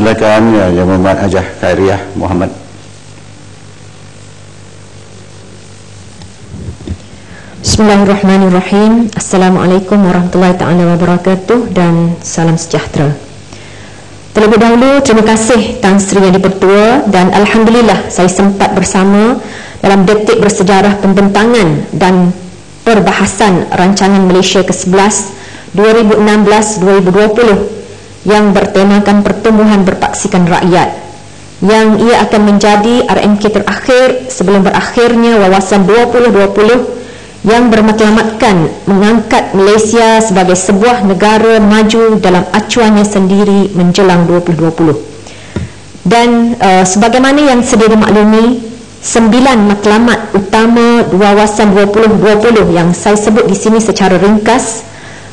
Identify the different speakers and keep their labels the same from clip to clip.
Speaker 1: Silakan Yang Berhormat Hajah Khairiah Muhammad.
Speaker 2: Bismillahirrahmanirrahim. Assalamualaikum warahmatullahi taala wabarakatuh dan salam sejahtera. Terlebih dahulu terima kasih Tan Sri Yang Dipertua dan alhamdulillah saya sempat bersama dalam detik bersejarah pembentangan dan perbahasan rancangan Malaysia ke-11 2016-2020 yang bertemakan pertumbuhan berpaksikan rakyat, yang ia akan menjadi RMK terakhir sebelum berakhirnya Wawasan 2020 yang bermatlamatkan mengangkat Malaysia sebagai sebuah negara maju dalam acuannya sendiri menjelang 2020. Dan sebagaimana yang sedia dimaklumi, 9 matlamat utama Wawasan 2020 yang saya sebut di sini secara ringkas: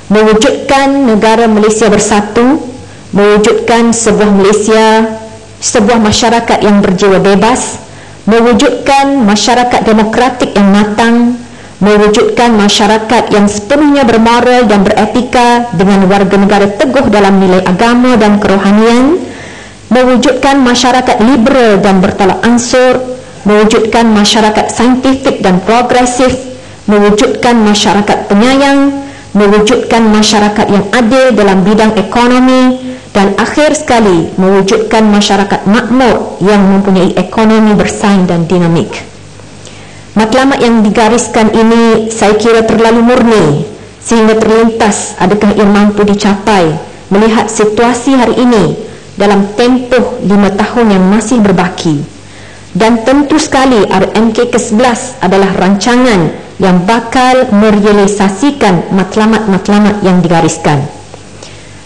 Speaker 2: mewujudkan negara Malaysia bersatu, mewujudkan sebuah Malaysia, sebuah masyarakat yang berjiwa bebas, mewujudkan masyarakat demokratik yang matang, mewujudkan masyarakat yang sepenuhnya bermoral dan beretika dengan warga negara teguh dalam nilai agama dan kerohanian, mewujudkan masyarakat liberal dan bertolak ansur, mewujudkan masyarakat saintifik dan progresif, mewujudkan masyarakat penyayang, mewujudkan masyarakat yang adil dalam bidang ekonomi, dan akhir sekali mewujudkan masyarakat makmur yang mempunyai ekonomi bersaing dan dinamik. Matlamat yang digariskan ini saya kira terlalu murni sehingga terlintas adakah ia mampu dicapai melihat situasi hari ini dalam tempoh 5 tahun yang masih berbaki. Dan tentu sekali RMK ke-11 adalah rancangan yang bakal merealisasikan matlamat-matlamat yang digariskan.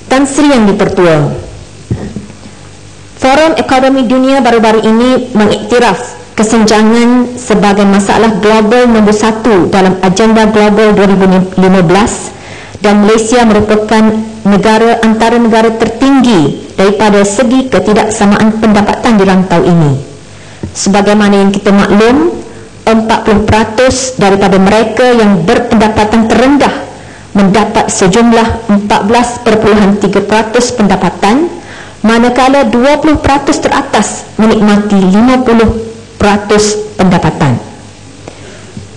Speaker 2: Tan Sri Yang Dipertua, Forum Ekonomi Dunia baru-baru ini mengiktiraf kesenjangan sebagai masalah global nombor 1 dalam agenda global 2015 dan Malaysia merupakan negara antara negara tertinggi daripada segi ketidaksamaan pendapatan di rantau ini. Sebagaimana yang kita maklum, 40% daripada mereka yang berpendapatan terendah mendapat sejumlah 14.3% pendapatan, manakala 20% teratas menikmati 50% pendapatan.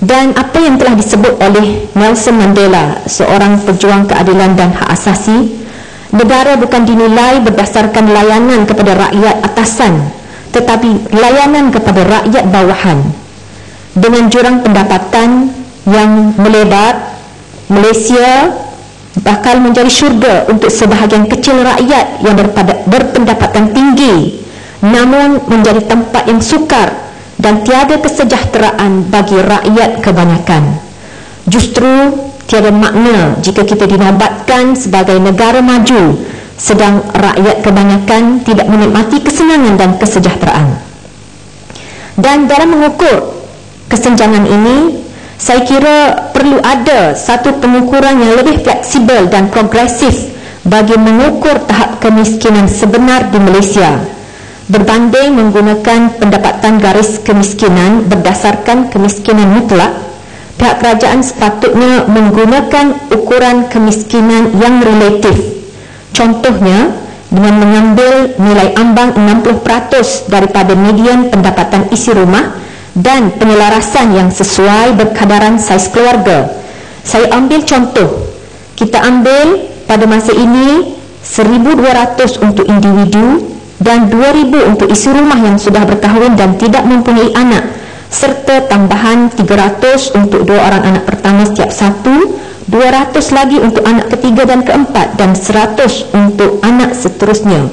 Speaker 2: Dan apa yang telah disebut oleh Nelson Mandela, seorang pejuang keadilan dan hak asasi, negara bukan dinilai berdasarkan layanan kepada rakyat atasan, tetapi layanan kepada rakyat bawahan. Dengan jurang pendapatan yang melebar, Malaysia bakal menjadi syurga untuk sebahagian kecil rakyat yang berpendapatan tinggi, namun menjadi tempat yang sukar dan tiada kesejahteraan bagi rakyat kebanyakan. Justru tiada makna jika kita dinobatkan sebagai negara maju sedang rakyat kebanyakan tidak menikmati kesenangan dan kesejahteraan. Dan dalam mengukur kesenjangan ini, saya kira perlu ada satu pengukuran yang lebih fleksibel dan progresif bagi mengukur tahap kemiskinan sebenar di Malaysia, berbanding menggunakan pendapatan garis kemiskinan berdasarkan kemiskinan mutlak. Pihak kerajaan sepatutnya menggunakan ukuran kemiskinan yang relatif. Contohnya, dengan mengambil nilai ambang 60% daripada median pendapatan isi rumah dan penyelarasan yang sesuai berkadaran saiz keluarga. Saya ambil contoh, kita ambil pada masa ini 1,200 untuk individu dan 2,000 untuk isi rumah yang sudah berkahwin dan tidak mempunyai anak, serta tambahan 300 untuk 2 orang anak pertama setiap satu, 200 lagi untuk anak ketiga dan keempat, dan 100 untuk anak seterusnya.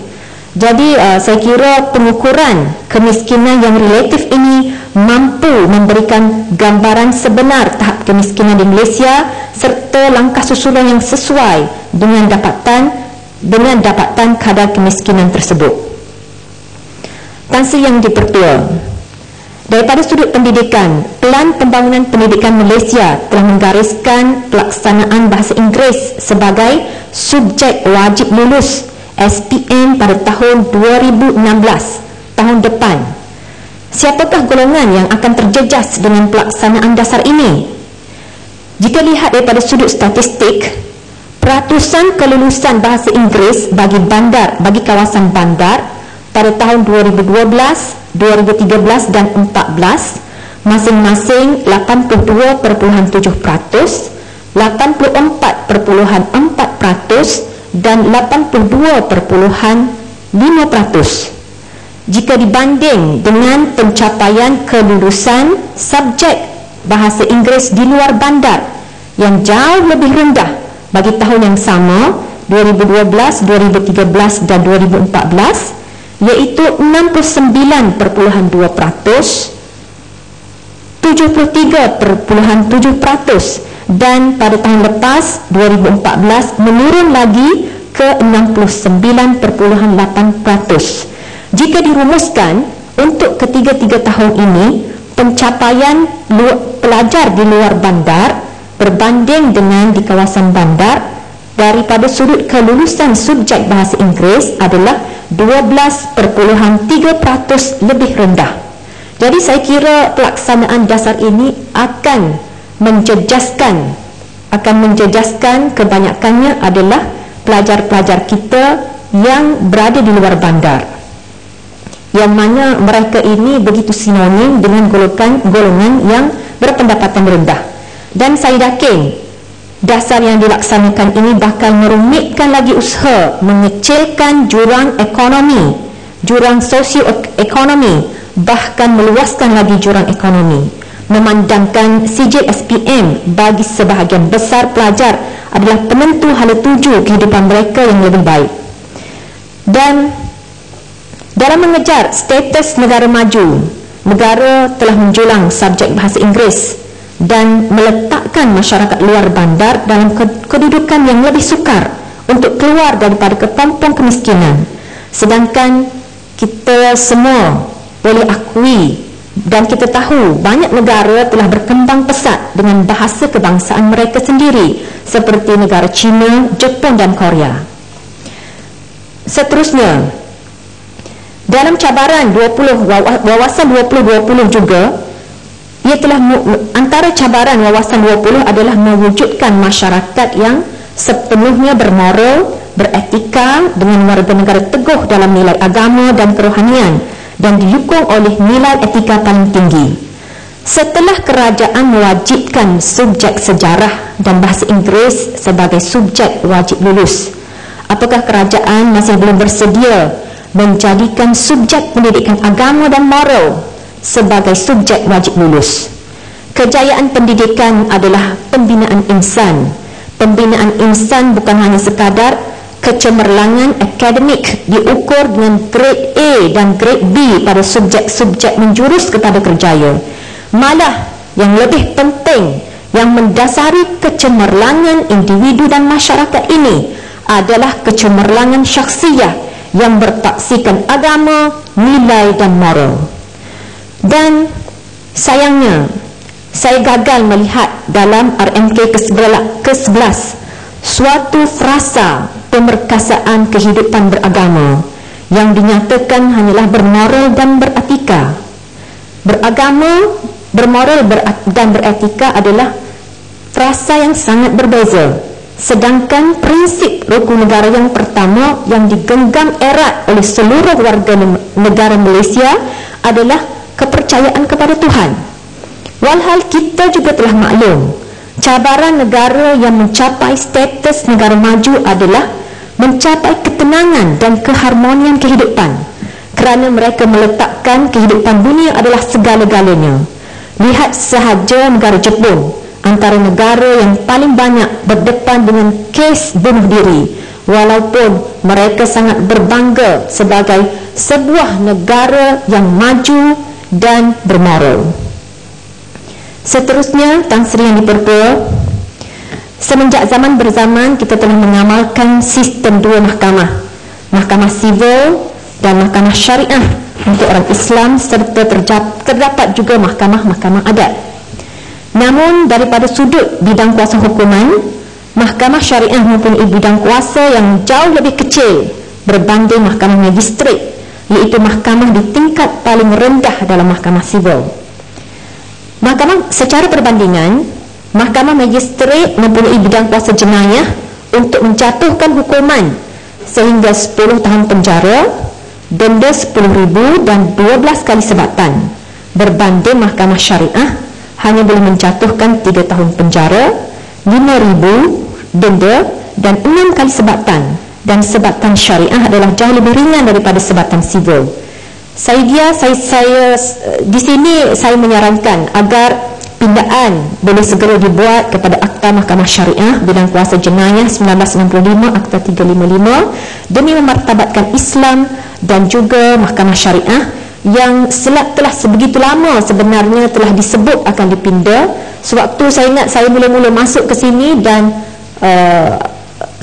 Speaker 2: Jadi saya kira pengukuran kemiskinan yang relatif ini mampu memberikan gambaran sebenar tahap kemiskinan di Malaysia serta langkah susulan yang sesuai dengan dapatan kadar kemiskinan tersebut. Tan Sri Yang Dipertua, daripada sudut pendidikan, Pelan Pembangunan Pendidikan Malaysia telah menggariskan pelaksanaan bahasa Inggeris sebagai subjek wajib lulus SPM pada tahun 2016, tahun depan. Siapakah golongan yang akan terjejas dengan pelaksanaan dasar ini? Jika lihat daripada sudut statistik, peratusan kelulusan bahasa Inggeris bagi kawasan bandar pada tahun 2012, 2013 dan 14 masing-masing 82.7%, 84.4% dan 82.5%. Jika dibanding dengan pencapaian kelulusan subjek bahasa Inggeris di luar bandar yang jauh lebih rendah bagi tahun yang sama 2012, 2013 dan 2014, iaitu 69.2%, 73.7%, dan pada tahun lepas 2014 menurun lagi ke 69.8%. Jika dirumuskan untuk ketiga-tiga tahun ini, pencapaian pelajar di luar bandar berbanding dengan di kawasan bandar daripada sudut kelulusan subjek bahasa Inggeris adalah 12.3% lebih rendah. Jadi saya kira pelaksanaan dasar ini akan menjejaskan kebanyakannya adalah pelajar-pelajar kita yang berada di luar bandar, yang mana mereka ini begitu sinonim dengan golongan yang berpendapatan rendah. Dan saya yakin dasar yang dilaksanakan ini bakal merumitkan lagi usaha mengecilkan jurang ekonomi, jurang sosioekonomi, bahkan meluaskan lagi jurang ekonomi, memandangkan sijil SPM bagi sebahagian besar pelajar adalah penentu hala tuju kehidupan mereka yang lebih baik. Dan dalam mengejar status negara maju, negara telah menjulang subjek bahasa Inggeris dan meletakkan masyarakat luar bandar dalam kedudukan yang lebih sukar untuk keluar daripada kepompong kemiskinan. Sedangkan kita semua boleh akui dan kita tahu banyak negara telah berkembang pesat dengan bahasa kebangsaan mereka sendiri, seperti negara China, Jepun dan Korea. Seterusnya, dalam cabaran wawasan 2020 juga, ia telah antara cabaran wawasan 20 adalah mewujudkan masyarakat yang sepenuhnya bermoral, beretika dengan warga negara teguh dalam nilai agama dan kerohanian dan didukung oleh nilai etika paling tinggi. Setelah kerajaan mewajibkan subjek sejarah dan bahasa Inggeris sebagai subjek wajib lulus, apakah kerajaan masih belum bersedia menjadikan subjek pendidikan agama dan moral sebagai subjek wajib lulus? Kejayaan pendidikan adalah pembinaan insan. Pembinaan insan bukan hanya sekadar kecemerlangan akademik diukur dengan grade A dan grade B pada subjek-subjek menjurus kepada kerjaya. Malah yang lebih penting, yang mendasari kecemerlangan individu dan masyarakat ini adalah kecemerlangan syakhsiyah yang bertaksikan agama, nilai dan moral. Dan sayangnya, saya gagal melihat dalam RMK ke-11 suatu frasa pemerkasaan kehidupan beragama yang dinyatakan hanyalah bermoral dan beretika. Beragama, bermoral dan beretika adalah frasa yang sangat berbeza. Sedangkan prinsip rukun negara yang pertama yang digenggam erat oleh seluruh warga negara Malaysia adalah kepercayaan kepada Tuhan. Walhal kita juga telah maklum, cabaran negara yang mencapai status negara maju adalah mencapai ketenangan dan keharmonian kehidupan, kerana mereka meletakkan kehidupan dunia adalah segala-galanya. Lihat sahaja negara Jepun, antara negara yang paling banyak berdepan dengan kes bunuh diri, walaupun mereka sangat berbangga sebagai sebuah negara yang maju dan bermoral. Seterusnya, Tan Sri Yang di-Pertua, semenjak zaman berzaman kita telah mengamalkan sistem dua mahkamah, mahkamah sivil dan mahkamah syariah untuk orang Islam, serta terdapat juga mahkamah-mahkamah adat. Namun daripada sudut bidang kuasa hukuman, mahkamah syariah mempunyai bidang kuasa yang jauh lebih kecil berbanding mahkamah magistrat, iaitu mahkamah di tingkat paling rendah dalam mahkamah sivil. Mahkamah secara perbandingan, mahkamah magistrat mempunyai bidang kuasa jenayah untuk menjatuhkan hukuman sehingga 10 tahun penjara denda 10,000 dan 12 kali sebatan. Berbanding mahkamah syariah hanya boleh menjatuhkan 3 tahun penjara, 5,000 denda dan 6 kali sebatan. Dan sebatan syariah adalah jauh lebih ringan daripada sebatan sivil. Saya di sini saya menyarankan agar pindaan boleh segera dibuat kepada Akta Mahkamah Syariah Bidang Kuasa Jenayah 1965 Akta 355 demi memartabatkan Islam dan juga Mahkamah Syariah yang telah sebegitu lama sebenarnya telah disebut akan dipinda. Sewaktu saya ingat saya mula-mula masuk ke sini dan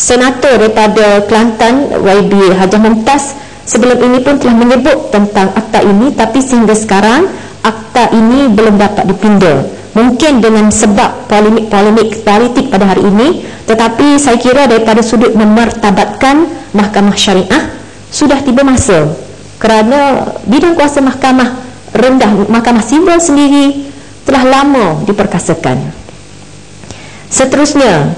Speaker 2: senator daripada Kelantan YB Hajah Mumtaz sebelum ini pun telah menyebut tentang akta ini, tapi sehingga sekarang akta ini belum dapat dipinda. Mungkin dengan sebab polemik politik pada hari ini, tetapi saya kira daripada sudut memartabatkan mahkamah syariah sudah tiba masa, kerana bidang kuasa mahkamah rendah, mahkamah sivil sendiri telah lama diperkasakan. Seterusnya,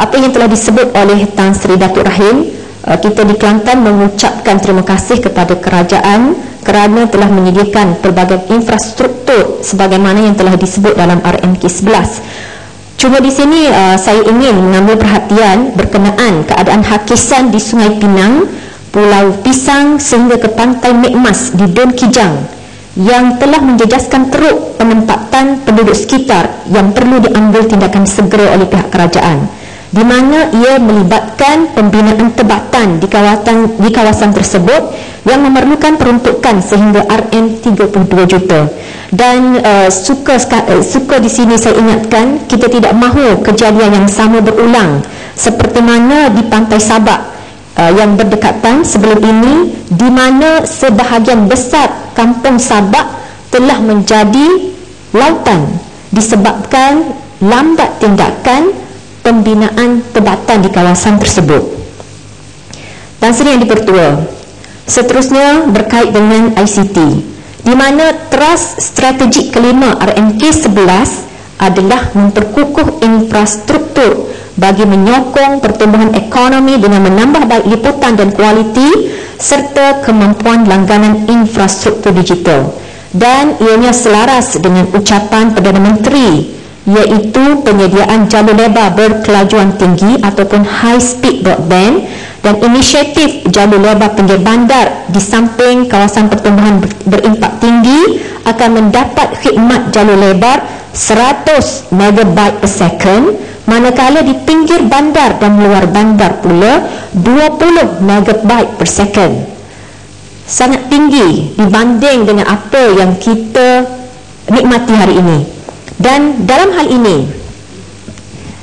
Speaker 2: apa yang telah disebut oleh Tan Sri Datuk Rahim, kita di Kelantan mengucapkan terima kasih kepada kerajaan kerana telah menyediakan pelbagai infrastruktur sebagaimana yang telah disebut dalam RMK 11. Cuma di sini saya ingin mengambil perhatian berkenaan keadaan hakisan di Sungai Pinang, Pulau Pisang sehingga ke Pantai Mekmas di Dun Kijang yang telah menjejaskan teruk penempatan penduduk sekitar yang perlu diambil tindakan segera oleh pihak kerajaan, di mana ia melibatkan pembinaan tebatan di kawasan tersebut yang memerlukan peruntukan sehingga RM 32 juta. Dan suka di sini saya ingatkan, kita tidak mahu kejadian yang sama berulang seperti mana di Pantai Sabak yang berdekatan sebelum ini, di mana sebahagian besar kampung Sabak telah menjadi lautan disebabkan lambat tindakan pembinaan tebatan di kawasan tersebut. Tan Sri Yang Dipertua, seterusnya berkait dengan ICT, di mana teras strategik kelima RMK 11 adalah memperkukuh infrastruktur bagi menyokong pertumbuhan ekonomi dengan menambah baik liputan dan kualiti serta kemampuan langganan infrastruktur digital. Dan ianya selaras dengan ucapan Perdana Menteri, iaitu penyediaan jalur lebar berkelajuan tinggi ataupun high speed broadband dan inisiatif jalur lebar pinggir bandar di samping kawasan pertumbuhan berimpak tinggi akan mendapat khidmat jalur lebar 100 MB per second, manakala di pinggir bandar dan luar bandar pula 20 MB per second. Sangat tinggi dibanding dengan apa yang kita nikmati hari ini. Dan dalam hal ini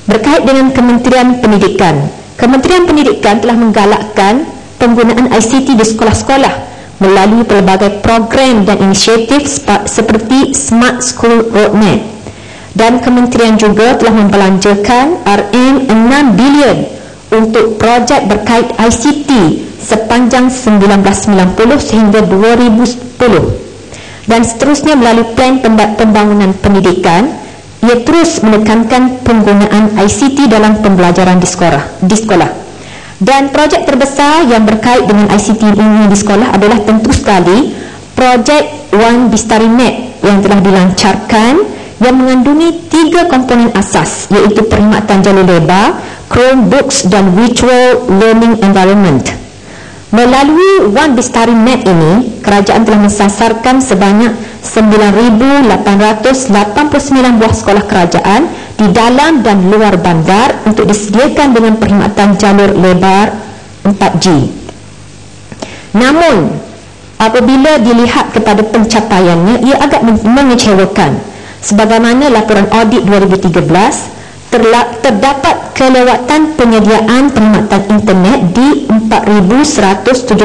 Speaker 2: berkait dengan Kementerian Pendidikan, Kementerian Pendidikan telah menggalakkan penggunaan ICT di sekolah-sekolah melalui pelbagai program dan inisiatif seperti Smart School Roadmap. Dan kementerian juga telah membelanjakan RM6 bilion untuk projek berkait ICT sepanjang 1990 sehingga 2010. Dan seterusnya melalui plan pembangunan pendidikan, ia terus menekankan penggunaan ICT dalam pembelajaran di sekolah. Dan projek terbesar yang berkait dengan ICT ini di sekolah adalah tentu sekali projek One Bistari Net yang telah dilancarkan, yang mengandungi 3 komponen asas, iaitu perkhidmatan jalur lebar, Chromebooks dan Virtual Learning Environment. Melalui One Bistari Net ini, kerajaan telah mensasarkan sebanyak 9,889 buah sekolah kerajaan di dalam dan luar bandar untuk disediakan dengan perkhidmatan jalur lebar 4G. Namun, apabila dilihat kepada pencapaiannya, ia agak mengecewakan. Sebagaimana laporan audit 2013, terdapat kelewatan penyediaan perkhidmatan internet di 4,176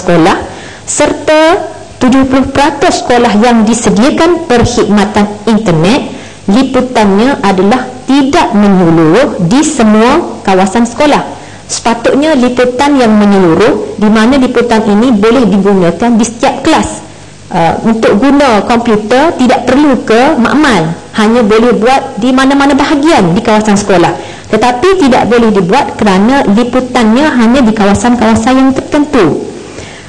Speaker 2: sekolah serta 70% sekolah yang disediakan perkhidmatan internet liputannya adalah tidak menyeluruh di semua kawasan sekolah. Sepatutnya liputan yang menyeluruh, di mana liputan ini boleh digunakan di setiap kelas. Untuk guna komputer tidak perlu ke makmal, hanya boleh buat di mana-mana bahagian di kawasan sekolah, tetapi tidak boleh dibuat kerana liputannya hanya di kawasan-kawasan yang tertentu.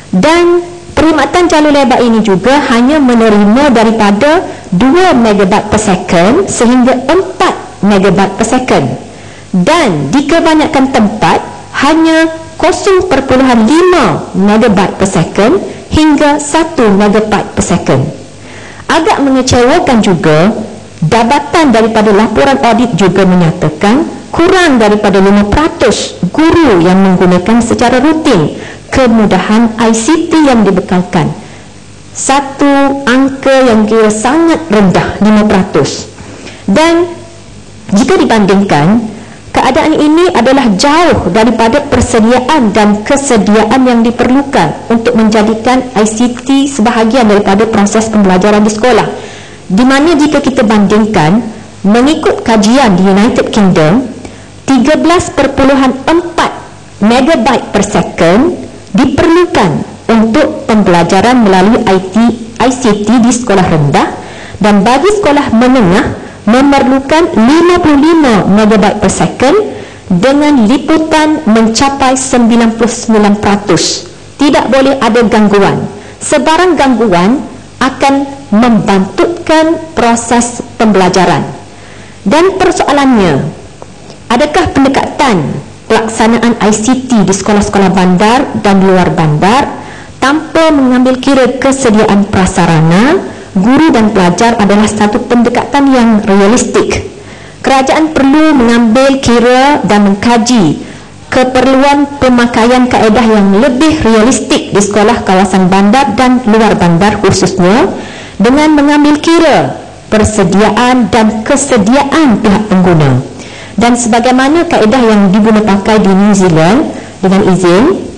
Speaker 2: Dan perkhidmatan jalur lebar ini juga hanya menerima daripada 2 megabyte per second sehingga 4 megabyte per second, dan di kebanyakan tempat hanya 0.5 megabyte per second hingga 1 megabyte per second. Agak mengecewakan juga, dapatan daripada laporan audit juga menyatakan kurang daripada 5% guru yang menggunakan secara rutin kemudahan ICT yang dibekalkan. Satu angka yang kira sangat rendah, 5%. Dan jika dibandingkan, keadaan ini adalah jauh daripada persediaan dan kesediaan yang diperlukan untuk menjadikan ICT sebahagian daripada proses pembelajaran di sekolah. Di mana jika kita bandingkan, mengikut kajian di United Kingdom, 13.4 megabyte per second diperlukan untuk pembelajaran melalui ICT di sekolah rendah, dan bagi sekolah menengah memerlukan 55 megabyte per second dengan liputan mencapai 99%. Tidak boleh ada gangguan. Sebarang gangguan akan membantutkan proses pembelajaran. Dan persoalannya, adakah pendekatan pelaksanaan ICT di sekolah-sekolah bandar dan luar bandar tanpa mengambil kira kesediaan prasarana, guru dan pelajar adalah satu pendekatan yang realistik. Kerajaan perlu mengambil kira dan mengkaji keperluan pemakaian kaedah yang lebih realistik di sekolah kawasan bandar dan luar bandar khususnya, dengan mengambil kira persediaan dan kesediaan pihak pengguna. Dan sebagaimana kaedah yang diguna pakai di New Zealand, dengan izin,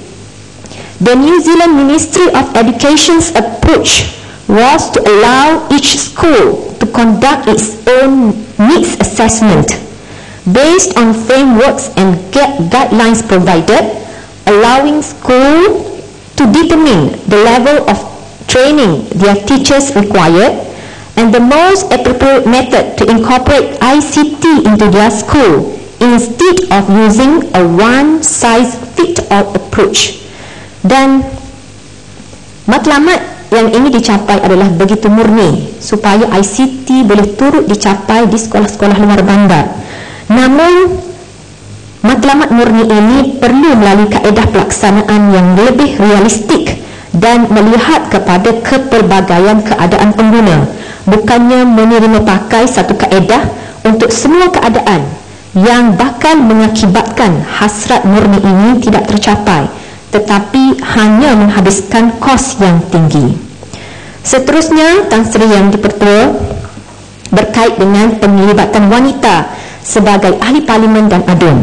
Speaker 2: the New Zealand Ministry of Education's approach was to allow each school to conduct its own needs assessment based on frameworks and guidelines provided, allowing school to determine the level of training their teachers required and the most appropriate method to incorporate ICT into their school instead of using a one-size-fits-all approach. Dan matlamat yang ini dicapai adalah begitu murni supaya ICT boleh turut dicapai di sekolah-sekolah luar bandar. Namun matlamat murni ini perlu melalui kaedah pelaksanaan yang lebih realistik dan melihat kepada kepelbagaian keadaan pengguna, bukannya menerima pakai satu kaedah untuk semua keadaan yang bakal mengakibatkan hasrat murni ini tidak tercapai, tetapi hanya menghabiskan kos yang tinggi. Seterusnya, Tan Sri Yang Dipertua berkait dengan penglibatan wanita sebagai ahli parlimen dan ADUN.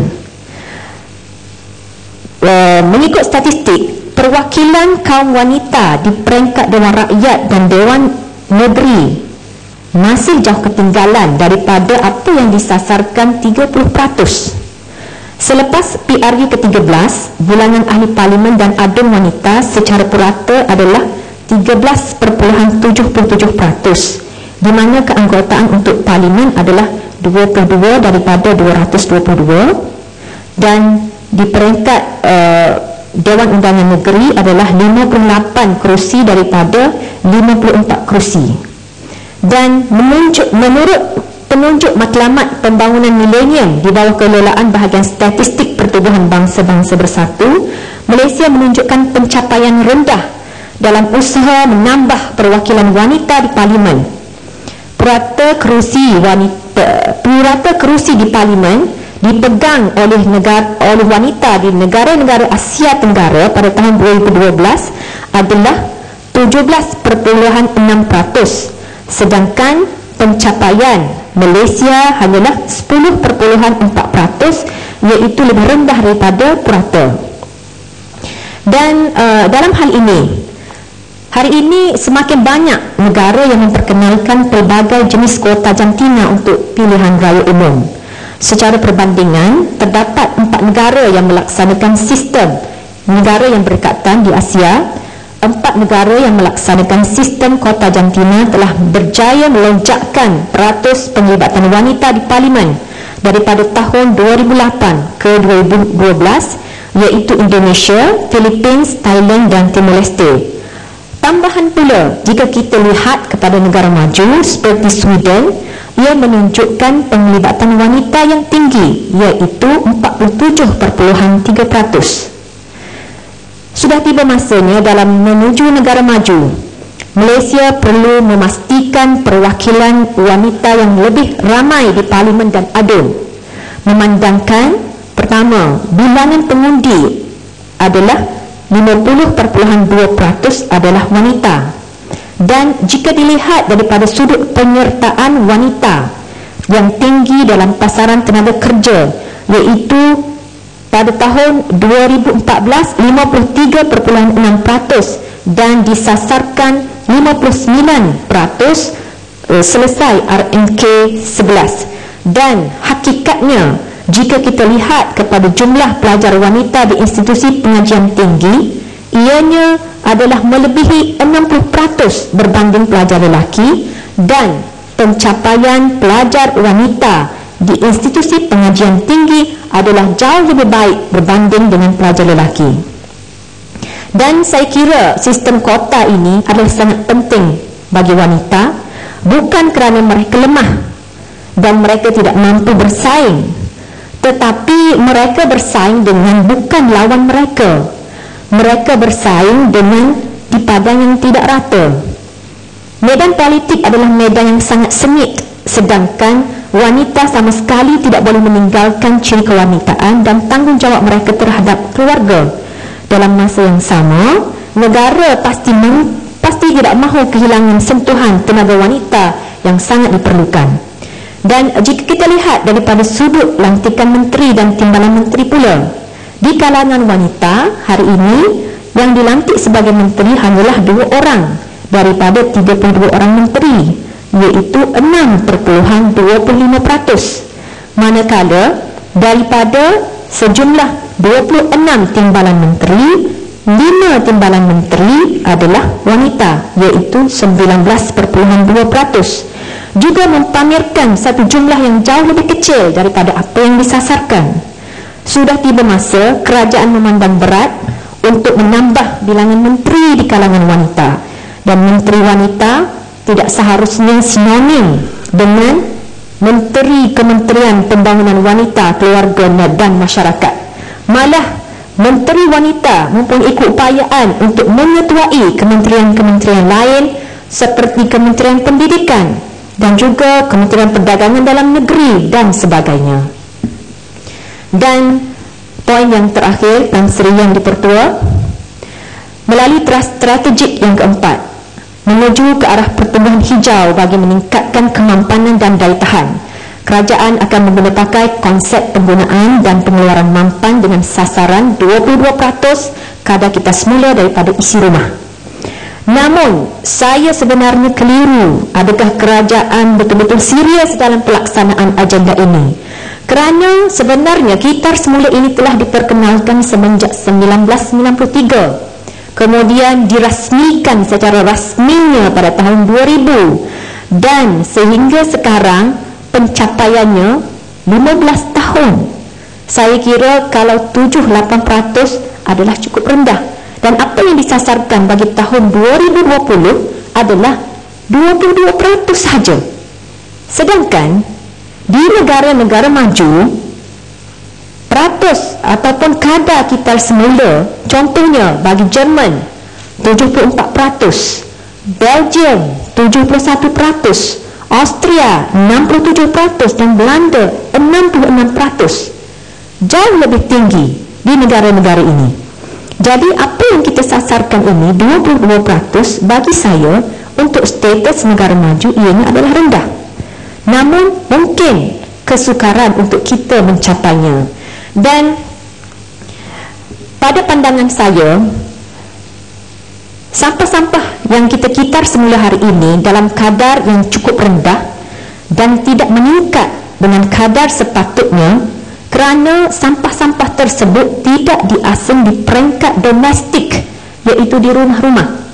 Speaker 2: Mengikut statistik, perwakilan kaum wanita di peringkat Dewan Rakyat dan Dewan Negeri masih jauh ketinggalan daripada apa yang disasarkan 30%. Selepas PRU ke-13, bilangan ahli parlimen dan ADUN wanita secara purata adalah 13.77%, di mana keanggotaan untuk parlimen adalah 22 daripada 222, dan di peringkat Dewan Undangan Negeri adalah 58 kerusi daripada 54 kerusi. Dan menurut penunjuk matlamat pembangunan milenium di bawah kelolaan bahagian statistik Pertubuhan Bangsa-Bangsa Bersatu, Malaysia menunjukkan pencapaian rendah dalam usaha menambah perwakilan wanita di parlimen. Purata kerusi di parlimen dipegang oleh wanita di negara-negara Asia Tenggara pada tahun 2012 adalah 17.6%, sedangkan pencapaian Malaysia hanyalah 10.4%, iaitu lebih rendah daripada purata. Dan dalam hal ini, hari ini semakin banyak negara yang memperkenalkan pelbagai jenis kuota jantina untuk pilihan raya umum. Secara perbandingan, terdapat 4 negara yang melaksanakan sistem negara yang berdekatan di Asia. 4 negara yang melaksanakan sistem kuota jantina telah berjaya melonjakkan peratus penglibatan wanita di parlimen daripada tahun 2008 ke 2012, iaitu Indonesia, Philippines, Thailand dan Timor Leste. Tambahan pula, jika kita lihat kepada negara maju seperti Sweden, ia menunjukkan penglibatan wanita yang tinggi, iaitu 47.3%. Sudah tiba masanya dalam menuju negara maju. Malaysia perlu memastikan perwakilan wanita yang lebih ramai di Parlimen dan ADUN. Memandangkan, pertama, bilangan pengundi adalah 50.2% adalah wanita. Dan jika dilihat daripada sudut penyertaan wanita yang tinggi dalam pasaran tenaga kerja, iaitu pada tahun 2014 53.6% dan disasarkan 59% selesai RMK 11. Dan hakikatnya, jika kita lihat kepada jumlah pelajar wanita di institusi pengajian tinggi, ianya adalah melebihi 60% berbanding pelajar lelaki, dan pencapaian pelajar wanita di institusi pengajian tinggi adalah jauh lebih baik berbanding dengan pelajar lelaki. Dan saya kira sistem kuota ini adalah sangat penting bagi wanita, bukan kerana mereka lemah dan mereka tidak mampu bersaing, tetapi mereka bersaing dengan bukan lawan mereka. Mereka bersaing dengan di padang yang tidak rata. Medan politik adalah medan yang sangat sengit, sedangkan wanita sama sekali tidak boleh meninggalkan ciri kewanitaan dan tanggungjawab mereka terhadap keluarga. Dalam masa yang sama, negara pasti tidak mahu kehilangan sentuhan tenaga wanita yang sangat diperlukan. Dan jika kita lihat daripada sudut lantikan menteri dan timbalan menteri pula, di kalangan wanita hari ini yang dilantik sebagai menteri hanyalah 2 orang daripada 32 orang menteri, iaitu 6.25%. Manakala daripada sejumlah 26 timbalan menteri, 5 timbalan menteri adalah wanita, iaitu 19.2%. Juga mempamerkan satu jumlah yang jauh lebih kecil daripada apa yang disasarkan. Sudah tiba masa kerajaan memandang berat untuk menambah bilangan menteri di kalangan wanita, dan menteri wanita tidak seharusnya sinonim dengan menteri Kementerian Pembangunan Wanita, Keluarga dan Masyarakat. Malah menteri wanita mempunyai keupayaan untuk mengetuai kementerian-kementerian lain seperti Kementerian Pendidikan dan juga Kementerian Perdagangan Dalam Negeri dan sebagainya. Dan poin yang terakhir, Tan Sri Yang Dipertua, melalui strategik yang keempat, menuju ke arah pertumbuhan hijau bagi meningkatkan kemampanan dan daya tahan, kerajaan akan menggunakan konsep penggunaan dan pengeluaran mampan dengan sasaran 22% kadar kita semula daripada isi rumah. Namun, saya sebenarnya keliru. Adakah kerajaan betul-betul serius dalam pelaksanaan agenda ini? Kerana sebenarnya kitar semula ini telah diperkenalkan semenjak 1993. Kemudian dirasmikan secara rasminya pada tahun 2000. Dan sehingga sekarang pencapaiannya 15 tahun. Saya kira kalau 7-8% adalah cukup rendah. Dan apa yang disasarkan bagi tahun 2020 adalah 22% sahaja. Sedangkan di negara-negara maju, peratus ataupun kadar kitar semula, contohnya bagi Jerman 74%, Belgium 71%, Austria 67% dan Belanda 66%. Jauh lebih tinggi di negara-negara ini. Jadi apa yang kita sasarkan ini 22% bagi saya untuk status negara maju ianya adalah rendah. Namun mungkin kesukaran untuk kita mencapainya. Dan pada pandangan saya, sampah-sampah yang kita kitar semula hari ini dalam kadar yang cukup rendah dan tidak meningkat dengan kadar sepatutnya, kerana sampah-sampah tersebut tidak diasing di peringkat domestik, iaitu di rumah-rumah.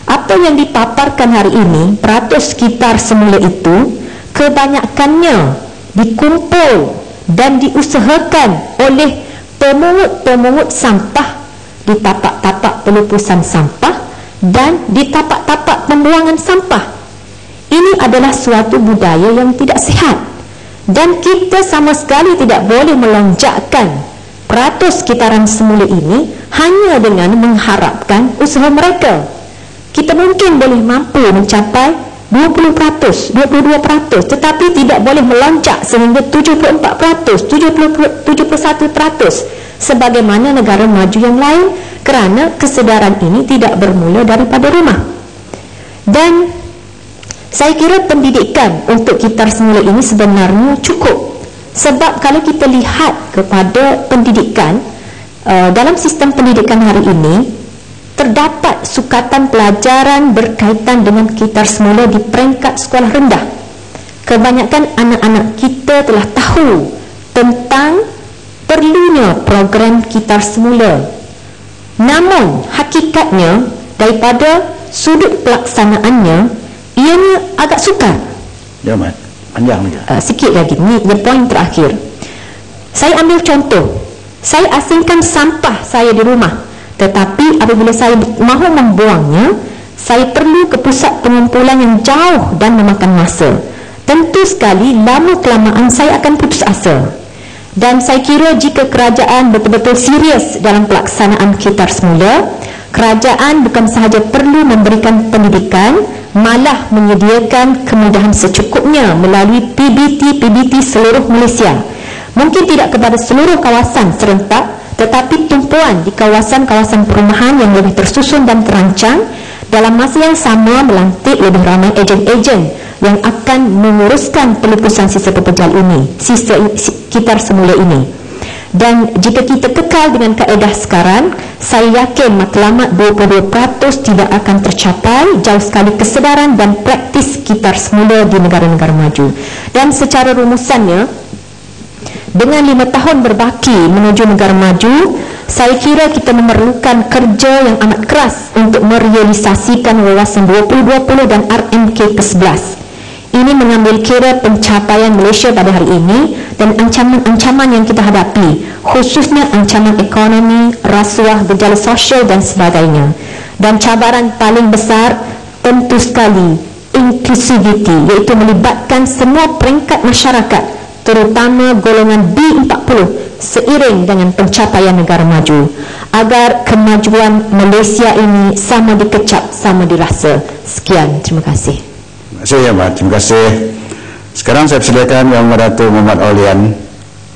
Speaker 2: Apa yang dipaparkan hari ini, peratus kitar semula itu, kebanyakannya dikumpul dan diusahakan oleh pemungut sampah di tapak-tapak pelupusan sampah dan di tapak-tapak pembuangan sampah. Ini adalah suatu budaya yang tidak sihat dan kita sama sekali tidak boleh melonjakkan peratus kitaran semula ini hanya dengan mengharapkan usaha mereka. Kita mungkin boleh mampu mencapai 20%, 22%, tetapi tidak boleh melonjak sehingga 74%, 71% sebagaimana negara maju yang lain, kerana kesedaran ini tidak bermula daripada rumah. Dan saya kira pendidikan untuk kitar semula ini sebenarnya cukup, sebab kalau kita lihat kepada pendidikan dalam sistem pendidikan hari ini, terdapat sukatan pelajaran berkaitan dengan kitar semula di peringkat sekolah rendah. Kebanyakan anak-anak kita telah tahu tentang perlunya program kitar semula. Namun hakikatnya daripada sudut pelaksanaannya ianya agak sukar.
Speaker 1: Ya, Mat. Panjang lagi.
Speaker 2: Sikit lagi, ni poin terakhir. Saya ambil contoh. Saya asingkan sampah saya di rumah, tetapi apabila saya mahu membuangnya, saya perlu ke pusat pengumpulan yang jauh dan memakan masa. Tentu sekali lama kelamaan saya akan putus asa. Dan saya kira jika kerajaan betul-betul serius dalam pelaksanaan kitar semula, kerajaan bukan sahaja perlu memberikan pendidikan, malah menyediakan kemudahan secukupnya melalui PBT seluruh Malaysia. Mungkin tidak kepada seluruh kawasan serentak, tetapi tumpuan di kawasan-kawasan perumahan yang lebih tersusun dan terancang, dalam masa yang sama melantik lebih ramai ejen-ejen yang akan menguruskan pelupusan sisa pepejal ini, sisa kitar semula ini. Dan jika kita kekal dengan kaedah sekarang, saya yakin matlamat 22% tidak akan tercapai, jauh sekali kesedaran dan praktis kitar semula di negara-negara maju. Dan secara rumusannya, dengan 5 tahun berbaki menuju negara maju, saya kira kita memerlukan kerja yang amat keras untuk merealisasikan wawasan 2020 dan RMK ke-11. Ini mengambil kira pencapaian Malaysia pada hari ini dan ancaman-ancaman yang kita hadapi, khususnya ancaman ekonomi, rasuah, gejala sosial dan sebagainya. Dan cabaran paling besar tentu sekali inclusivity, iaitu melibatkan semua peringkat masyarakat, terutama golongan B40 seiring dengan pencapaian negara maju, agar kemajuan Malaysia ini sama dikecap, sama dirasa. Sekian, terima kasih.
Speaker 1: Terima kasih, ya, Mat. Terima kasih. Sekarang saya persilakan Yang Meratu Muhammad Aulian